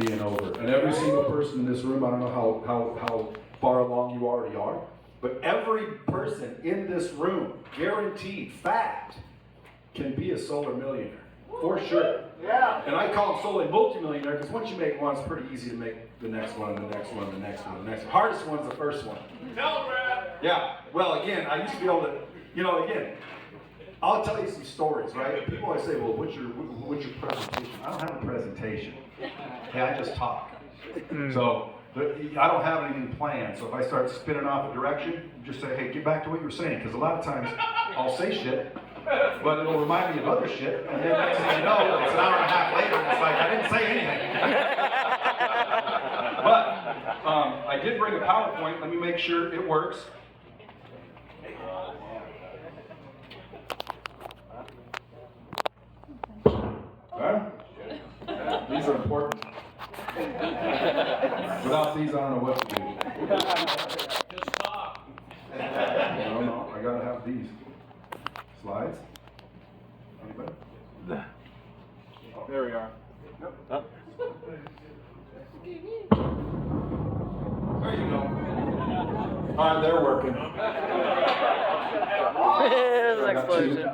being over. And every single person in this room, I don't know how far along you already are, but every person in this room, guaranteed, fact, can be a solar millionaire. For sure. Yeah. And I call them solar multimillionaire because once you make one, it's pretty easy to make the next one, the next one, the next one, the next one. Hardest one's the first one. Tell Brad. Yeah. Well, again, I used to be able to, again, I'll tell you some stories, right? People always say, well, what's your presentation? I don't have a presentation. Hey, I just talk. So I don't have anything planned. So if I start spinning off a direction, just say, hey, get back to what you were saying. Because a lot of times I'll say shit, but it'll remind me of other shit. And then next thing you know, it's an hour and a half later, and it's like, I didn't say anything. But I did bring a PowerPoint. Let me make sure it works. These are important. Without these, I don't know what to do. Just talk. No, I gotta have these. Slides? Anybody? There we are. Nope. Huh? There you go. All right, they're working. There's an explosion.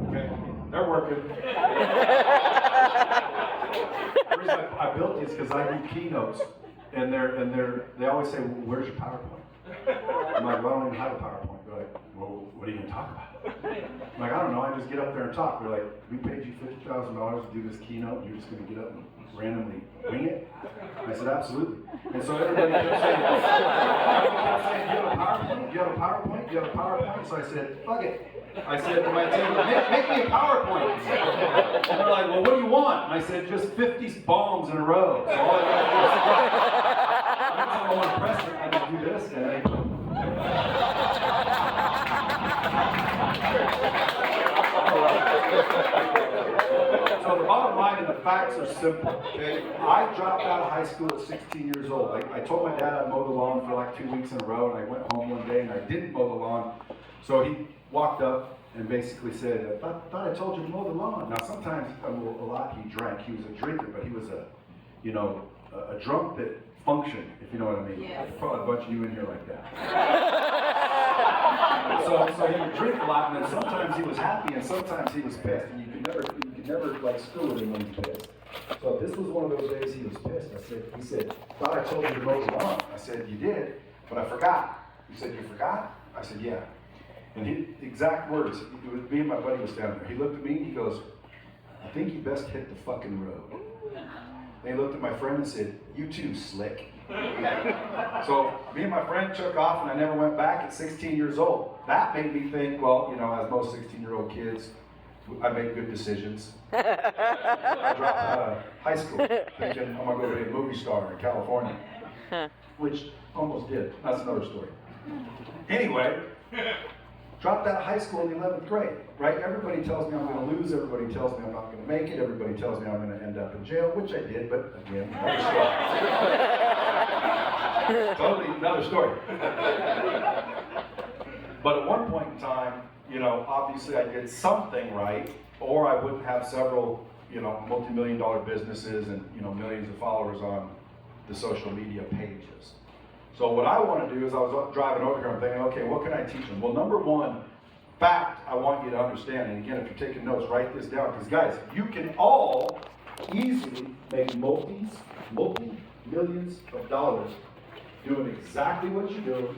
Okay, they're working. The reason I built these because I do keynotes, and they always say, well, "Where's your PowerPoint?" I'm like, "Well, I don't even have a PowerPoint." They're like, "Well, what are you going to talk about?" I'm like, "I don't know. I just get up there and talk." They're like, "We paid you $50,000 to do this keynote, and you're just going to get up and randomly wing it?" I said, "Absolutely." And so everybody kept saying, "Do you have a PowerPoint? Do you have a PowerPoint? Do you have a PowerPoint?" So I said, "Fuck it." I said to my team, make me a PowerPoint. And they're like, "Well, what do you want?" And I said, "Just 50 bombs in a row." So all I got to do is, I want to press it, I just do this, and they So the bottom line and the facts are simple, okay? I dropped out of high school at 16 years old. I told my dad I'd mow the lawn for like 2 weeks in a row, and I went home one day and I didn't mow the lawn. So he walked up and basically said, I thought I told you to mow the lawn. Now sometimes, a lot he drank. He was a drinker, but he was a drunk that functioned, if you know what I mean. Yes. There's probably a bunch of you in here like that. So he would drink a lot, and then sometimes he was happy, and sometimes he was pissed, and you could never like screw with him when he's pissed. So this was one of those days he was pissed. He said, "Thought I told you to mow the lawn." I said, "You did, but I forgot." He said, "You forgot?" I said, "Yeah." And his exact words, me and my buddy was down there. He looked at me and he goes, "I think you best hit the fucking road." And he looked at my friend and said, "You too, slick." So me and my friend took off, and I never went back at 16 years old. That made me think, well, as most 16-year-old kids, I make good decisions. I dropped out of high school thinking I'm going to go be a movie star in California, which almost did. That's another story. Anyway, dropped out of high school in the 11th grade, right? Everybody tells me I'm going to lose. Everybody tells me I'm not going to make it. Everybody tells me I'm going to end up in jail, which I did, but again, another story. Totally another story. But at one point in time, obviously I did something right, or I wouldn't have several, multi-million-dollar businesses and, millions of followers on the social media pages. So what I want to do is I was driving over here, I'm thinking, okay, what can I teach them? Well, number one fact I want you to understand, and again, if you're taking notes, write this down, because guys, you can all easily make multi-millions of dollars doing exactly what you're doing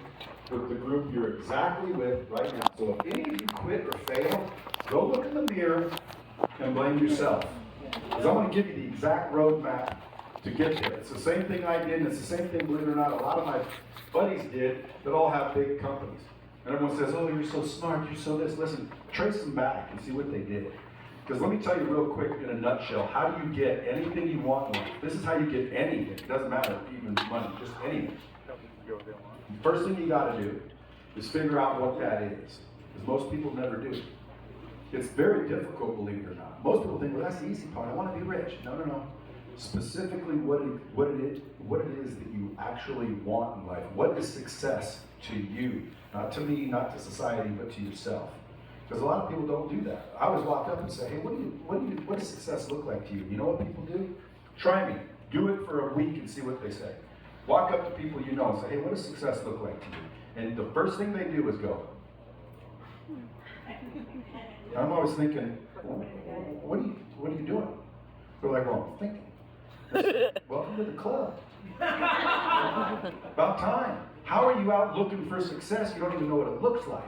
with the group you're exactly with right now. So if any of you quit or fail, go look in the mirror and blame yourself. Because I'm going to give you the exact roadmap to get there. It's the same thing I did, and it's the same thing, believe it or not, a lot of my buddies did that all have big companies. And everyone says, "Oh, you're so smart, you're so this." Listen, trace them back and see what they did. Because let me tell you real quick in a nutshell, how do you get anything you want in life? This is how you get anything. It doesn't matter even money, just anything. The first thing you got to do is figure out what that is. Because most people never do. It's very difficult, believe it or not. Most people think, well, that's the easy part. I want to be rich. No. Specifically what it is that you actually want in life. What is success to you? Not to me, not to society, but to yourself. Because a lot of people don't do that. I always walk up and say, hey, what does success look like to you? You know what people do? Try me. Do it for a week and see what they say. Walk up to people you know and say, hey, what does success look like to you? And the first thing they do is go. And I'm always thinking, what are you doing? They're like, well, I'm thinking. I said, welcome to the club. About time. How are you out looking for success? You don't even know what it looks like.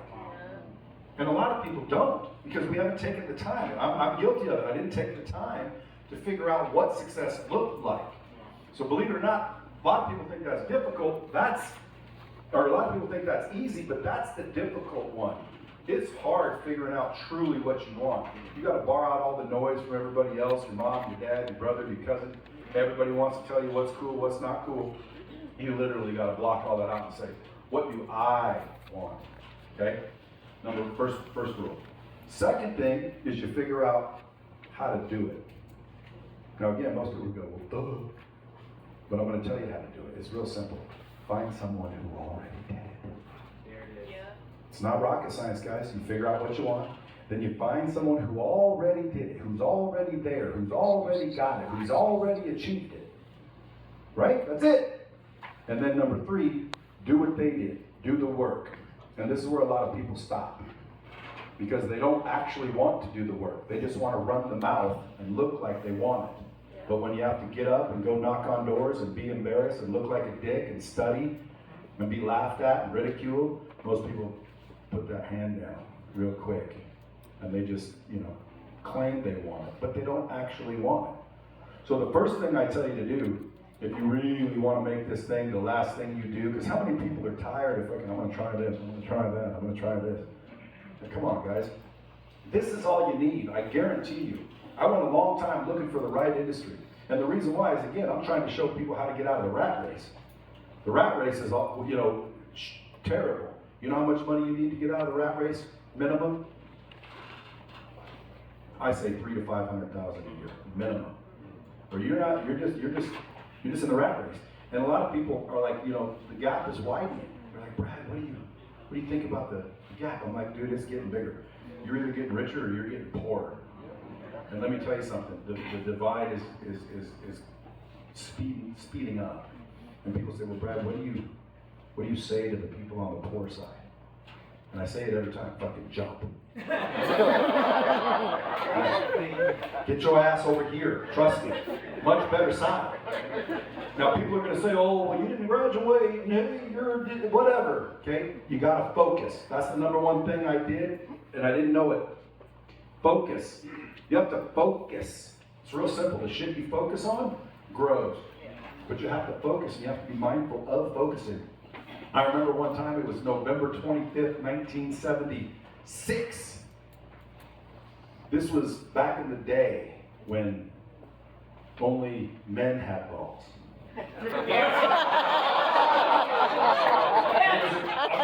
And a lot of people don't, because we haven't taken the time. I'm guilty of it. I didn't take the time to figure out what success looked like. So believe it or not, a lot of people think that's difficult. Or a lot of people think that's easy, but that's the difficult one. It's hard figuring out truly what you want. You got to bar out all the noise from everybody else, your mom, your dad, your brother, your cousin. Everybody wants to tell you what's cool, what's not cool. You literally got to block all that out and say, what do I want? Okay? First rule. Second thing is you figure out how to do it. Now again, most people go, well, duh. But I'm going to tell you how to do it. It's real simple. Find someone who already did it. There it is. Yeah. It's not rocket science, guys. You figure out what you want. Then you find someone who already did it, who's already there, who's already got it, who's already achieved it. Right? That's it. And then number 3, do what they did. Do the work. And this is where a lot of people stop. Because they don't actually want to do the work. They just want to run the mouth and look like they want it. But when you have to get up and go knock on doors and be embarrassed and look like a dick and study and be laughed at and ridiculed, most people put that hand down real quick. And they just, claim they want it, but they don't actually want it. So the first thing I tell you to do, if you really want to make this thing the last thing you do, because how many people are tired of thinking, I'm going to try this, I'm going to try that, I'm going to try this. Now, come on, guys. This is all you need, I guarantee you. I went a long time looking for the right industry. And the reason why is, again, I'm trying to show people how to get out of the rat race. The rat race is, terrible. You know how much money you need to get out of the rat race? Minimum? I say $300,000 to $500,000 a year, minimum. Or you're just in the rat race. And a lot of people are like, the gap is widening. They're like, Brad, what do you think about the gap? I'm like, dude, it's getting bigger. You're either getting richer or you're getting poorer. And let me tell you something, the divide is speeding up. And people say, well, Brad, what do you say to the people on the poor side? And I say it every time, fucking jump. Get your ass over here, trust me. Much better side. Now people are going to say, oh, well, you didn't graduate, you're whatever. Okay, you got to focus. That's the number one thing I did, and I didn't know it. Focus. You have to focus. It's real simple. The shit you focus on grows. But you have to focus, and you have to be mindful of focusing. I remember one time, it was November 25th, 1976. This was back in the day when only men had balls. I'm telling you,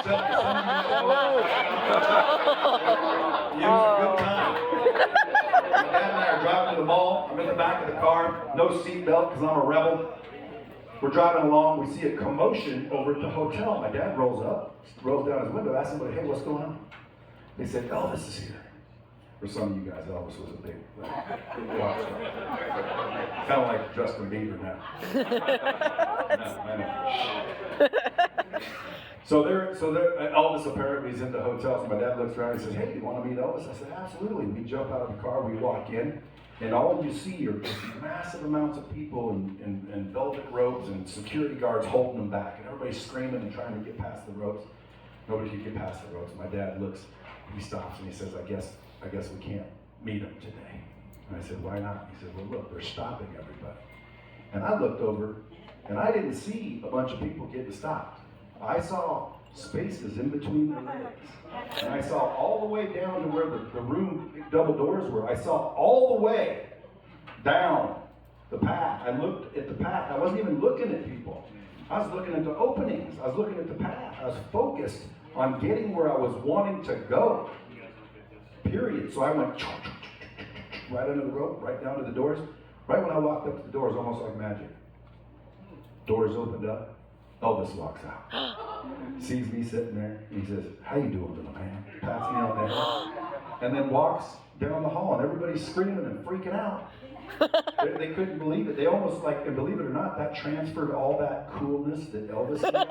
some of you, it was a good time. My dad and I are driving to the mall. I'm in the back of the car, no seatbelt because I'm a rebel. We're driving along, we see a commotion over at the hotel. My dad rolls down his window, asks somebody, hey, what's going on? They said, Elvis is here. For some of you guys, Elvis was a big rock star. Kind of like Justin Bieber now. No, I know. So Elvis apparently is in the hotel. So my dad looks around and he says, hey, do you want to meet Elvis? I said, absolutely. We jump out of the car, we walk in. And all you see are just massive amounts of people in velvet robes and security guards holding them back. And everybody's screaming and trying to get past the ropes. Nobody can get past the ropes. My dad looks, he stops and he says, I guess we can't meet him today. And I said, why not? He said, well, look, they're stopping everybody. And I looked over and I didn't see a bunch of people getting stopped. I saw spaces in between the legs. And I saw all the way down to where the room double doors were. I saw all the way down the path. I looked at the path. I wasn't even looking at people. I was looking at the openings. I was looking at the path. I was focused on getting where I was wanting to go. Period. So I went right under the rope, right down to the doors. Right when I walked up to the doors, almost like magic. Doors opened up. Elvis walks out. Sees me sitting there, and he says, how you doing, little man? Pats me on the head. and then walks down the hall, and everybody's screaming and freaking out. They couldn't believe it. They almost like, and believe it or not, that transferred all that coolness that Elvis had to me.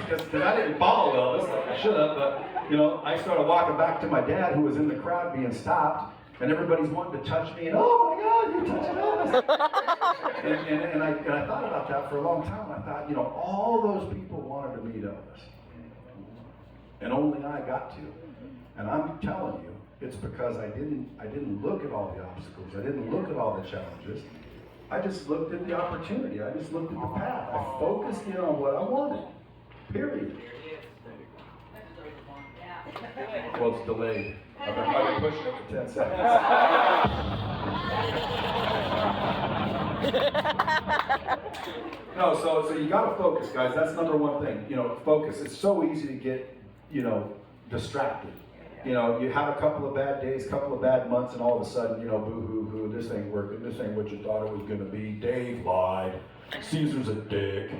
Because I didn't follow Elvis like I should have, but I started walking back to my dad, who was in the crowd being stopped, and everybody's wanting to touch me, and oh my God, you're touching Elvis. and I thought about that for a long time. I thought, all those people wanted to meet Elvis, and only I got to. And I'm telling you, it's because I didn't look at all the obstacles. I didn't look at all the challenges. I just looked at the opportunity. I just looked at the path. I focused in on what I wanted. Period. Well, it's delayed. I've been pushing it for 10 seconds. No, so you got to focus, guys. That's number one thing. Focus. It's so easy to get, distracted. You have a couple of bad days, couple of bad months, and all of a sudden, boo-hoo-hoo, this ain't working, this ain't what you thought it was going to be. Dave lied. Caesar's a dick.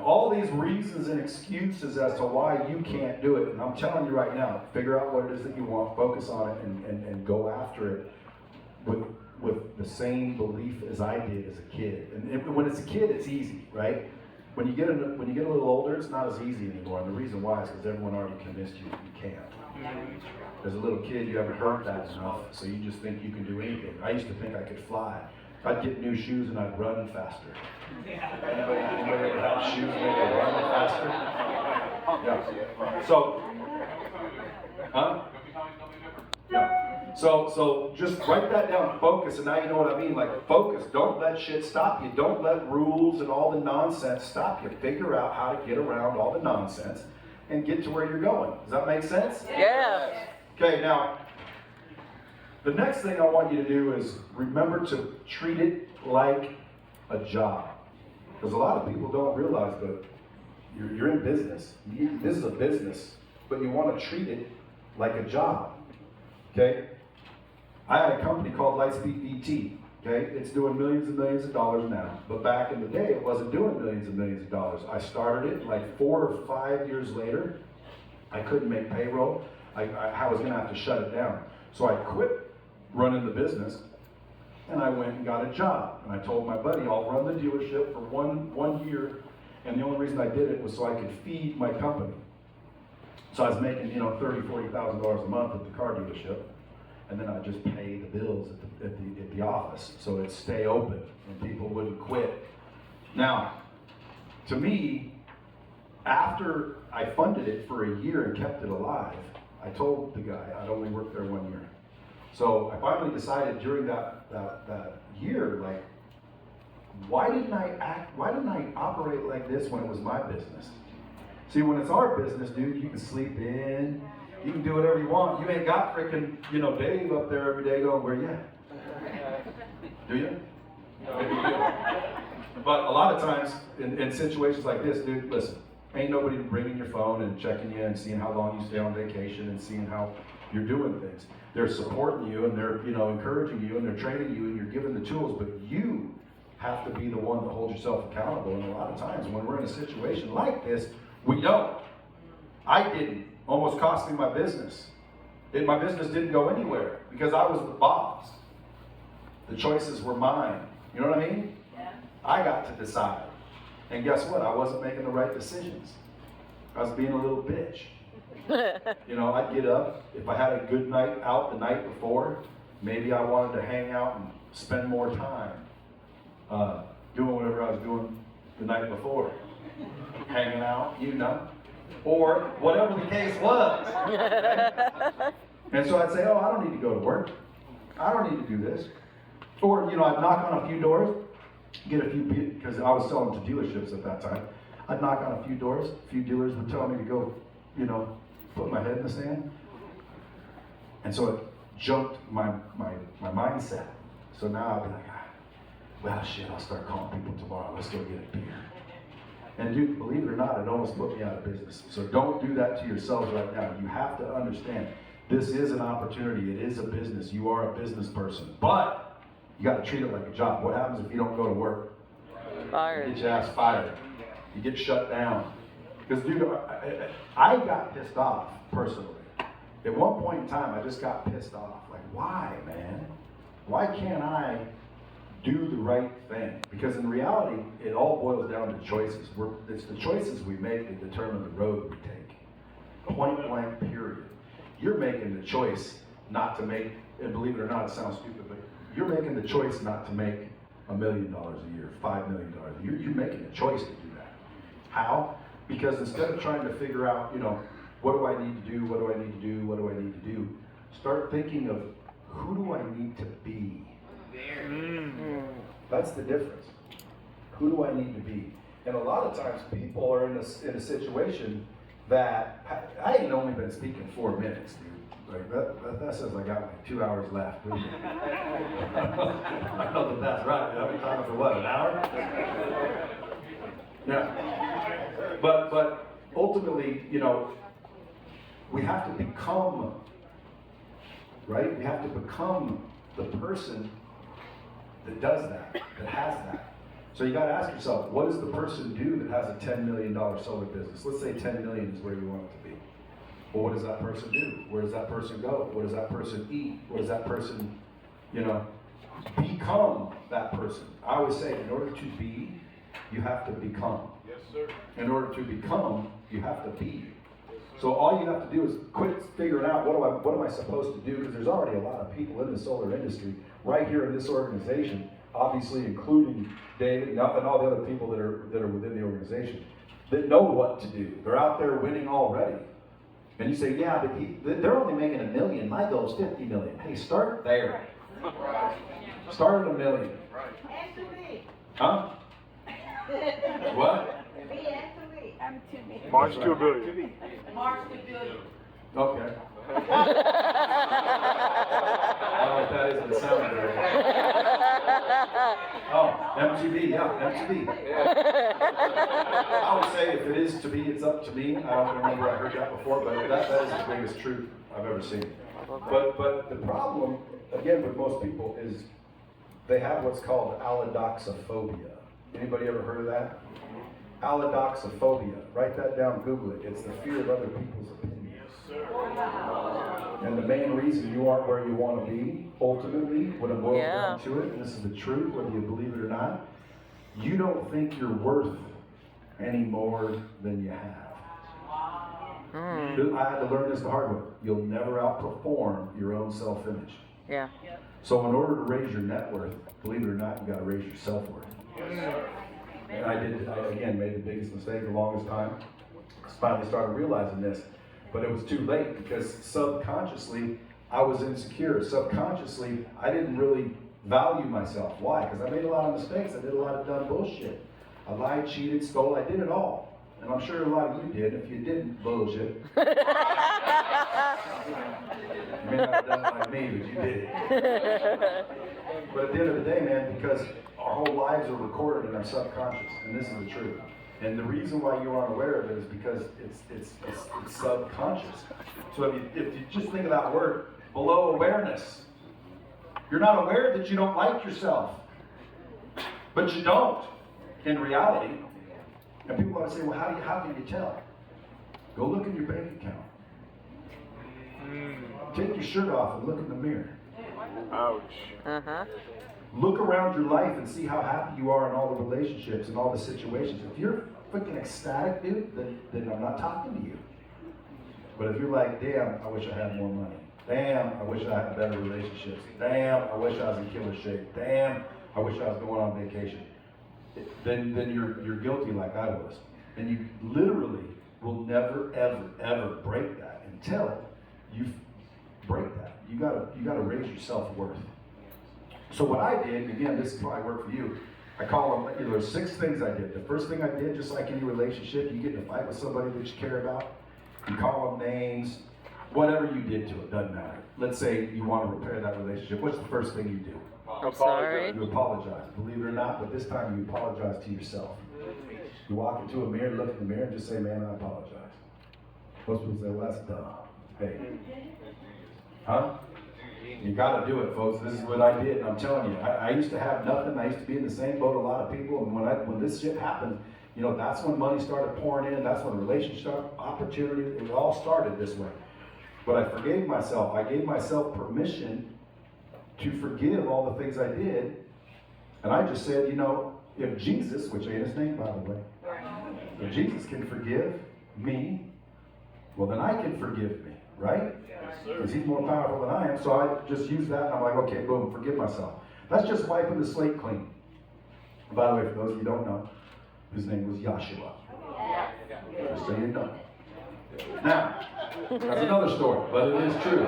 All these reasons and excuses as to why you can't do it. And I'm telling you right now, figure out what it is that you want, focus on it, and go after it with the same belief as I did as a kid. And when it's a kid, it's easy, right? When you get a little older, it's not as easy anymore. And the reason why is because everyone already convinced you that you can't. As a little kid, you haven't heard that enough, so you just think you can do anything. I used to think I could fly. I'd get new shoes and I'd run faster. Anybody ever have shoes that make you run faster? Yeah. So, yeah. So just write that down, focus, and now you know what I mean, like focus. Don't let shit stop you. Don't let rules and all the nonsense stop you. Figure out how to get around all the nonsense and get to where you're going. Does that make sense? Yeah. Okay, now, the next thing I want you to do is remember to treat it like a job. Because a lot of people don't realize that you're in business. This is a business, but you want to treat it like a job. Okay? I had a company called Lightspeed VT. Okay? It's doing millions and millions of dollars now. But back in the day, it wasn't doing millions and millions of dollars. I started it like 4 or 5 years later. I couldn't make payroll. I was going to have to shut it down. So I quit running the business, and I went and got a job. And I told my buddy, I'll run the dealership for one year, and the only reason I did it was so I could feed my company. So I was making, $30,000, $40,000 a month at the car dealership, and then I'd just pay the bills at the office, so it'd stay open and people wouldn't quit. Now, to me, after I funded it for a year and kept it alive, I told the guy I'd only work there 1 year. So I finally decided during that year, like, why didn't I operate like this when it was my business? See, when it's our business, dude, you can sleep in, you can do whatever you want. You ain't got freaking, Dave up there every day going, where you at? Do you? Maybe you do. But a lot of times, in situations like this, dude, listen, ain't nobody bringing your phone and checking you and seeing how long you stay on vacation and seeing how you're doing things. They're supporting you and they're, encouraging you and they're training you and you're giving the tools, but you have to be the one that holds yourself accountable. And a lot of times when we're in a situation like this, we don't. I didn't. Almost cost me my business. My business didn't go anywhere because I was the boss. The choices were mine. You know what I mean? Yeah. I got to decide. And guess what? I wasn't making the right decisions. I was being a little bitch. I'd get up. If I had a good night out the night before, maybe I wanted to hang out and spend more time doing whatever I was doing the night before. Hanging out, or whatever the case was. And so I'd say, oh, I don't need to go to work. I don't need to do this. Or, I'd knock on a few doors, get a few, because I was selling to dealerships at that time. I'd knock on a few doors. A few dealers would tell me to go, put my head in the sand. And so it jumped my mindset. So now I'd be like, well, shit, I'll start calling people tomorrow. Let's go get a beer. And dude, believe it or not, it almost put me out of business. So don't do that to yourselves right now. You have to understand, this is an opportunity. It is a business. You are a business person. But you got to treat it like a job. What happens if you don't go to work? Fired. Get your ass fired. You get shut down. Because dude, I got pissed off personally. At one point in time, I just got pissed off. Like, why, man? Why can't I do the right thing? Because in reality, it all boils down to choices. It's the choices we make that determine the road we take. Point blank, period. You're making the choice not to make, and believe it or not, it sounds stupid, but you're making the choice not to make $1 million a year, $5 million a year. You're making a choice to do that. How? Because instead of trying to figure out, you know, what do I need to do, what do I need to do, what do I need to do, start thinking of who do I need to be? That's the difference. Who do I need to be? And a lot of times people are in a situation that, I ain't only been speaking 4 minutes, dude. Like that says I got like 2 hours left. I know that's right. I've been talking for what, an hour? Yeah. But ultimately, you know, we have to become, right? We have to become the person that does that, that has that. So you got to ask yourself, what does the person do that has a $10 million solar business? Let's say 10 million is where you want it to be. Well, what does that person do? Where does that person go? What does that person eat? What does that person, you know, become that person? I always say, in order to be, you have to become. Yes, sir. In order to become, you have to be. So all you have to do is quit figuring out what am I supposed to do, because there's already a lot of people in the solar industry right here in this organization, obviously including David and all the other people that are within the organization, that know what to do. They're out there winning already. And you say, yeah, but they're only making $1 million. My goal is 50 million. Hey, start there. Start at $1 million. Huh? What? March to $1 billion. March to $1 billion. Okay. I don't know what that is, but it sounds very. Oh, MTV, yeah, MTV. I would say if it is to be, it's up to me. I don't remember I heard that before, but that is the biggest truth I've ever seen. But the problem, again, with most people is they have what's called allodoxophobia. Anybody ever heard of that? Allodoxophobia. Write that down, Google it. It's the fear of other people's opinions. And the main reason you aren't where you want to be, ultimately, when it boils down to it, and this is the truth, whether you believe it or not, you don't think you're worth any more than you have. I had to learn this the hard way. You'll never outperform your own self-image. Yeah. So in order to raise your net worth, believe it or not, you got to raise your self-worth. And I again made the biggest mistake the longest time. Finally started realizing this, but it was too late, because subconsciously I was insecure. Subconsciously I didn't really value myself. Why? Because I made a lot of mistakes. I did a lot of dumb bullshit. I lied, cheated, stole. I did it all, and I'm sure a lot of you did. If you didn't, bullshit. You may not have done it like me, but you did it. But at the end of the day, man, because our whole lives are recorded in our subconscious, and this is the truth. And the reason why you aren't aware of it is because it's subconscious. So if you just think of that word, below awareness, you're not aware that you don't like yourself, but you don't in reality. And people always say, well, how can you tell? Go look in your bank account. Take your shirt off and look in the mirror. Ouch. Uh-huh. Look around your life and see how happy you are in all the relationships and all the situations. If you're freaking ecstatic, dude, then I'm not talking to you. But if you're like, damn, I wish I had more money. Damn, I wish I had better relationships. Damn, I wish I was in killer shape. Damn, I wish I was going on vacation. Then you're guilty like I was. And you literally will never, ever, ever break that until you break that. You gotta raise your self-worth. So what I did, and again, this probably worked for you, I call them, there's 6 things I did. The first thing I did, just like any relationship, you get in a fight with somebody that you care about, you call them names, whatever you did to it, doesn't matter. Let's say you want to repair that relationship. What's the first thing you do? I'm sorry. You apologize. Believe it or not, but this time you apologize to yourself. You walk into a mirror, look in the mirror, and just say, man, I apologize. Most people say, well, that's dumb. Hey. Huh? You got to do it, folks. This is what I did, and I'm telling you, I used to have nothing. I used to be in the same boat a lot of people, and when this shit happened, You know, that's when money started pouring in. That's when relationships, opportunities, it all started this way. But I forgave myself. I gave myself permission to forgive all the things I did. And I just said, you know, if Jesus, which ain't his name, by the way, if Jesus can forgive me, well, then I can forgive me, right? Because he's more powerful than I am. So I just use that, and I'm like, okay, boom, forgive myself. That's just wiping the slate clean. By the way, for those of you who don't know, his name was Yahshua. Just so you know. Now, that's another story, but it is true.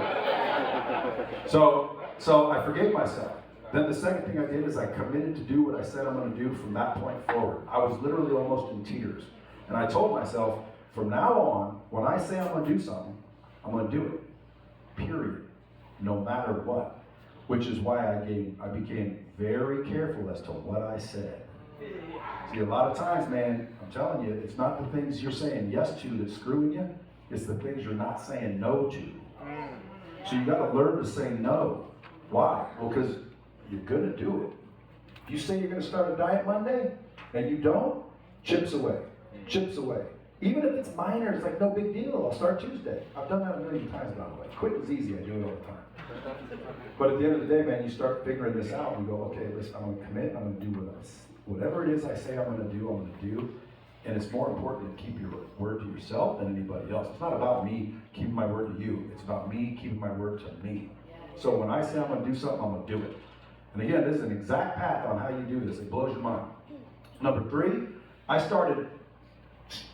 So I forgave myself. Then the second thing I did is I committed to do what I said I'm going to do from that point forward. I was literally almost in tears. And I told myself, from now on, when I say I'm going to do something, I'm going to do it. Period. No matter what. Which is why I became very careful as to what I said. See, a lot of times, man, I'm telling you, it's not the things you're saying yes to that's screwing you. It's the things you're not saying no to. So you got to learn to say no. Why? Well, because you're going to do it. If you say you're going to start a diet Monday and you don't, chips away. Chips away. Even if it's minor, it's like no big deal. I'll start Tuesday. I've done that a million times, by the way. Quit is easy. I do it all the time. But at the end of the day, man, you start figuring this out and you go, okay, listen, I'm going to commit. I'm going to do whatever it is I say I'm going to do. And it's more important to keep your word to yourself than anybody else. It's not about me keeping my word to you. It's about me keeping my word to me. So when I say I'm going to do something, I'm going to do it. And again, this is an exact path on how you do this. It blows your mind. Number 3, I started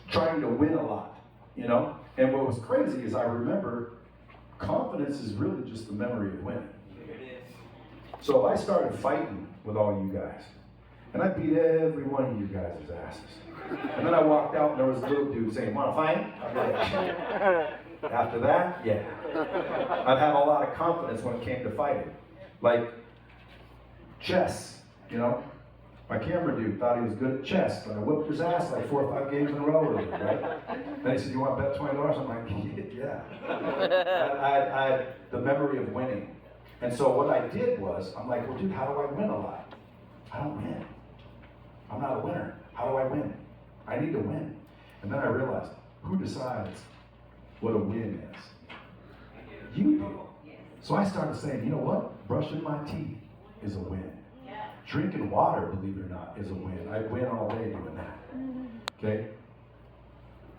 trying to win a lot, you know? And what was crazy is I remember confidence is really just the memory of winning. So if I started fighting with all you guys, and I beat every one of you guys' asses, and then I walked out and there was a little dude saying, "Want to fight?" I'd be like, after that, yeah. I'd have a lot of confidence when it came to fighting. Like chess, you know? My camera dude thought he was good at chess, but I whooped his ass like 4 or 5 games in a row earlier, right? Then he said, "You want to bet $20?" I'm like, yeah. I had the memory of winning. And so what I did was, I'm like, well, dude, how do I win a lot? I don't win. I'm not a winner. How do I win? I need to win. And then I realized, who decides what a win is? You do. So I started saying, you know what? Brushing my teeth is a win. Drinking water, believe it or not, is a win. I win all day doing that. Okay?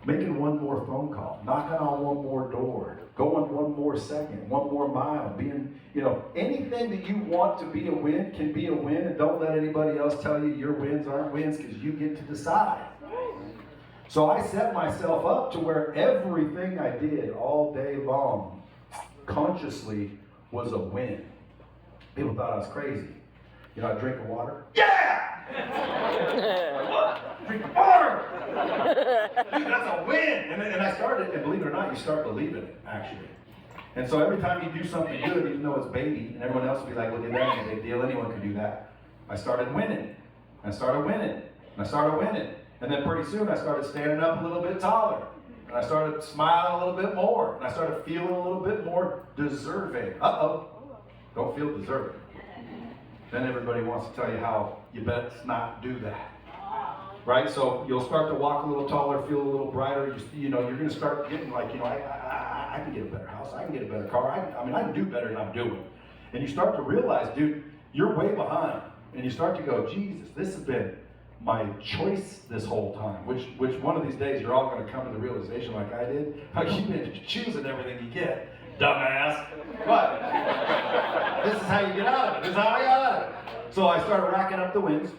Making one more phone call, knocking on one more door, going one more second, one more mile, being, you know, anything that you want to be a win can be a win, and don't let anybody else tell you your wins aren't wins, because you get to decide. So I set myself up to where everything I did all day long, consciously, was a win. People thought I was crazy. You know, I drink water. Yeah! Like, what? Drink water! Dude, that's a win! And I started, and believe it or not, you start believing it, actually. And so every time you do something good, even though it's baby, and everyone else will be like, well, dude, that ain't a big deal, anyone can do that. I started winning. I started winning. And I started winning. And then pretty soon I started standing up a little bit taller. And I started smiling a little bit more. And I started feeling a little bit more deserving. Uh-oh. Don't feel deserving. Then everybody wants to tell you how you best not do that. Right? So you'll start to walk a little taller, feel a little brighter. You know, you're going to start getting like, you know, I can get a better house. I can get a better car. I mean, I can do better than I'm doing. And you start to realize, dude, you're way behind. And you start to go, Jesus, this has been my choice this whole time. Which one of these days you're all going to come to the realization like I did. How you've been choosing everything you get. Dumbass. But this is how you get out of it. This is how I got out of it. So I started racking up the wins,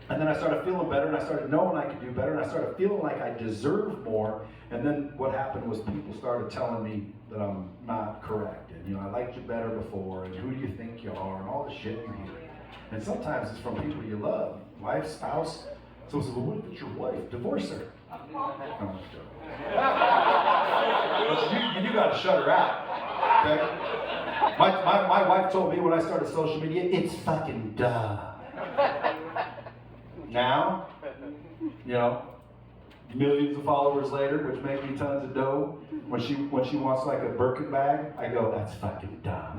and then I started feeling better, and I started knowing I could do better, and I started feeling like I deserved more. And then what happened was people started telling me that I'm not correct, and you know, I liked you better before, and who do you think you are, and all the shit you hear. And sometimes it's from people you love, wife, spouse. So I said, well, what if it's your wife? Divorce her. I'm just joking. But you got to shut her out. Okay? My wife told me when I started social media, it's fucking dumb. Now, you know, millions of followers later, which make me tons of dough. When she wants like a Birkin bag, I go, that's fucking dumb.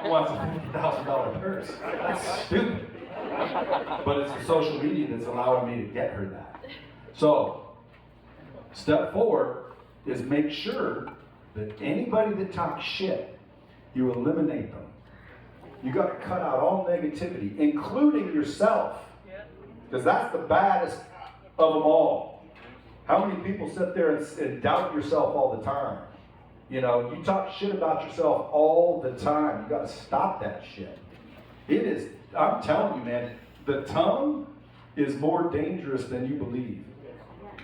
Wants a $50,000 purse. That's stupid. But it's the social media that's allowing me to get her that. So, step 4 is make sure that anybody that talks shit, you eliminate them. You got to cut out all negativity, including yourself. Because that's the baddest of them all. How many people sit there and doubt yourself all the time? You know, you talk shit about yourself all the time. You got to stop that shit. It is, I'm telling you, man, the tongue is more dangerous than you believe.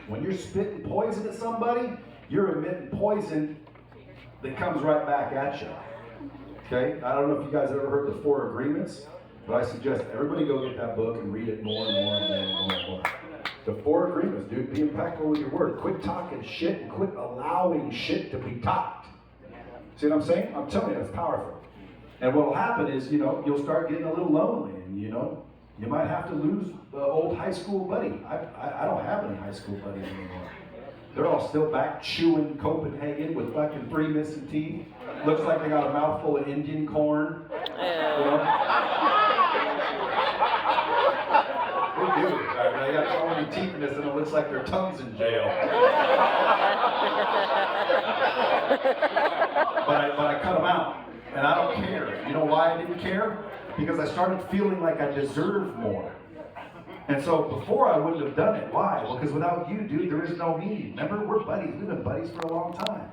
When you're spitting poison at somebody, you're emitting poison that comes right back at you. Okay? I don't know if you guys ever heard the 4 agreements, but I suggest everybody go get that book and read it more and more and more and more and more. The 4 agreements, dude. Be impeccable with your word. Quit talking shit and quit allowing shit to be talked. See what I'm saying? I'm telling you, it's powerful. And what will happen is, you know, you'll start getting a little lonely, and you know, you might have to lose the old high school buddy. I don't have any high school buddies anymore. They're all still back chewing Copenhagen with fucking 3 missing teeth. Looks like they got a mouthful of Indian corn. You know? They do. They got so many teeth in this, and it looks like their tongue's in jail. But I cut them out, and I don't care. You know why I didn't care? Because I started feeling like I deserved more. And so before I wouldn't have done it. Why? Well, because without you, dude, there is no me. Remember, we're buddies. We've been buddies for a long time.